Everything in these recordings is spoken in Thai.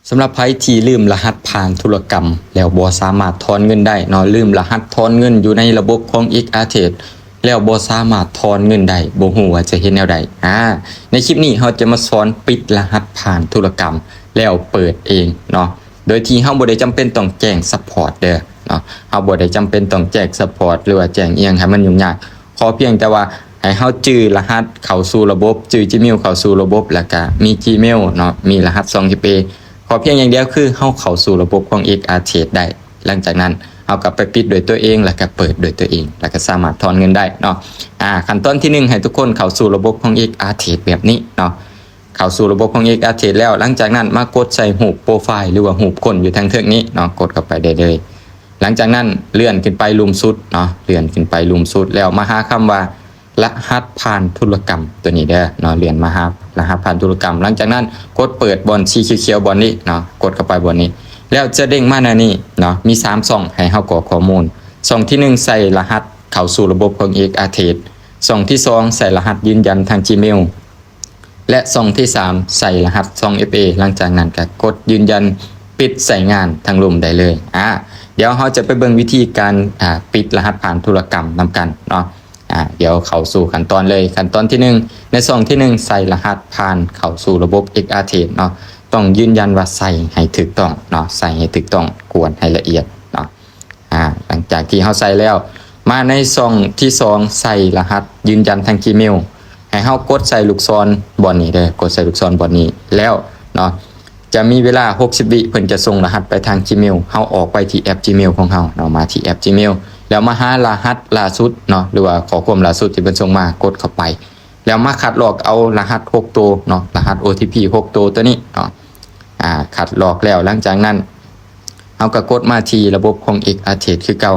สำหรับไผที่ลืมรหัสผ่านธุรกรรมแล้วบ่สามารถถอนเงินได้เนาะลืมรหัสถอนเงินอยู่ในระบบของ X-Arcade แล้วบ่สามารถถอนเงินได้บ่ฮู้ว่าจะเฮ็ดแนวใดในคลิปนี้เราจะมาสอนปิดรหัสผ่านธุรกรรมแล้วเปิดเองเนาะโดยที่เฮาบ่ได้จำเป็นต้องแจ้งซัพพอร์ตเด้อเนาะเฮาบ่ได้จำเป็นต้องแจ้งซัพพอร์ตหรือว่าแจ้งอีหยังให้มันยุ่งยากขอเพียงแต่ว่าให้เฮาจื้อรหัสเข้าสู่ระบบจื้อ Gmail เข้าสู่ระบบแล้วก็มี Gmail เนาะมีรหัส 2FA ขอเพียงอย่างเดียวคือเฮาเข้าสู่ระบบของ X-Arcade ได้หลังจากนั้นเฮาก็ไปปิดโดยตัวเองแล้วก็เปิดโดยตัวเองแล้วก็สามารถถอนเงินได้เนาะขั้นตอนที่1ให้ทุกคนเข้าสู่ระบบของ X-Arcade แบบนี้เนาะเข้าสู่ระบบของ X-Arcade แล้วหลังจากนั้นมากดใส่รูปโปรไฟล์หรือว่ารูปคนอยู่ทางเทิงนี้เนาะกดเข้าไปได้เลยหลังจากนั้นเลื่อนขึ้นไปลุ่มสุดเนาะเลื่อนขึ้นไปลุ่มสุดแล้วมาหาคำว่ารหัสผ่านธุรกรรมตัวนี้เด้อเนาะเลื่อนมาหารหัสผ่านธุรกรรมหลังจากนั้นกดเปิดบอลสีเขียวๆบอลนี้เนาะกดเข้าไปบอลนี้แล้วจะเด้งมาหน้านี้เนาะมี3ช่องให้เฮากรอกข้อมูลช่องที่1ใส่รหัสเข้าสู่ระบบของ X-Arcade ช่องที่2ใส่รหัสยืนยันทาง Gmail และช่องที่3ใส่รหัส 2FA หลังจากนั้นก็กดยืนยันปิดใส่งานทางลุ่มได้เลยเดี๋ยวเราจะไปเบิ่งวิธีการปิดรหัสผ่านธุรกรรมนำกันเนาะเดี๋ยวเข้าสู่ขั้นตอนเลยขั้นตอนที่1ในช่องที่1ใส่รหัสผ่านเข้าสู่ระบบ X-Arcade เนาะต้องยืนยันว่าใส่ให้ถูกต้องเนาะใส่ให้ถูกต้องกวนให้ละเอียดเนาะหลังจากที่เฮาใส่แล้วมาในช่องที่2ใส่รหัสยืนยันทาง Gmail ให้เฮากดใส่ลูกศรบนนี้เด้อกดใส่ลูกศรบนนี้แล้วเนาะจะมีเวลา60วิเพิ่นจะส่งรหัสไปทาง Gmail เฮาออกไปที่แอป Gmail ของเฮาเนาะมาที่แอป Gmail แล้วมาหารหัสล่าสุดเนาะหรือว่าขอความล่าสุดที่เพิ่นส่งมากดเข้าไปแล้วมาคัดลอกเอารหัส6ตัวเนาะรหัส OTP 6ตัวตัวนี้เนาะคัดลอกแล้วหลังจากนั้นเฮาก็กดมาที่ระบบของ X-Arcade คือเก่า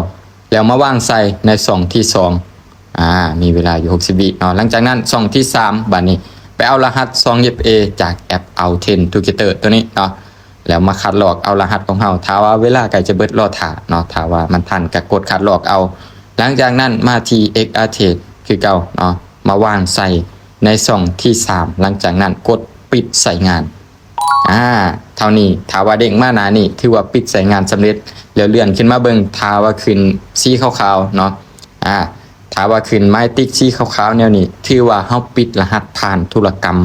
แล้วมาวางใส่ในช่องที่2มีเวลาอยู่60วิเนาะหลังจากนั้นช่องที่3บัดนี้ไปเอารหัส 2FA จากแอป Authent Together ตัวนี้เนาะแล้วมาคัดลอกเอารหัสของเฮาถ้าว่าเวลาใกล้จะเบิดรอท่าเนาะถ้าว่ามันทันก็กดคัดลอกเอาหลังจากนั้นมาที่ X-Arcade คือเก่าเนาะมาวางใส่ในช่องที่3หลังจากนั้นกดปิดใส่งานเท่านี้ถ้าว่าเด้งมาหน้านี่ถือว่าปิดใส่งานสำเร็จแล้วเลื่อนขึ้นมาเบิ่งถ้าว่าขึ้นสีขาวๆเนาะถ้าว่าขึ้นไม้ติ๊กสีขาวๆแนวนี้ถือว่าเฮาปิดรหัสผ่านธุรกรรม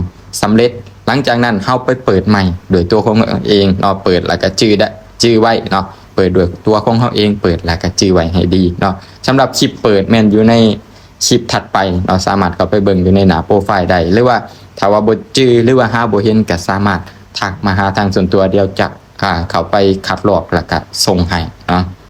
สำเร็จหลังจากนั้นเฮาไปเปิดใหม่โดยตัวของเองเนาะเปิดแล้วก็จื้อไว้เนาะเปิดด้วยตัวของเฮาเองเปิดแล้วก็จื้อไว้ให้ดีเนาะสำหรับคลิปเปิดแม่นอยู่ในคลิปถัดไปเราสามารถเข้าไปเบิ่งอยู่ในหน้าโปรไฟล์ได้หรือว่าถ้าว่าบ่จื้อหรือว่าหาบ่เห็นก็สามารถทักมาหาทางส่วนตัวเดียวจะเข้าไปคัดลอกแล้วก็ส่งให้เนาะ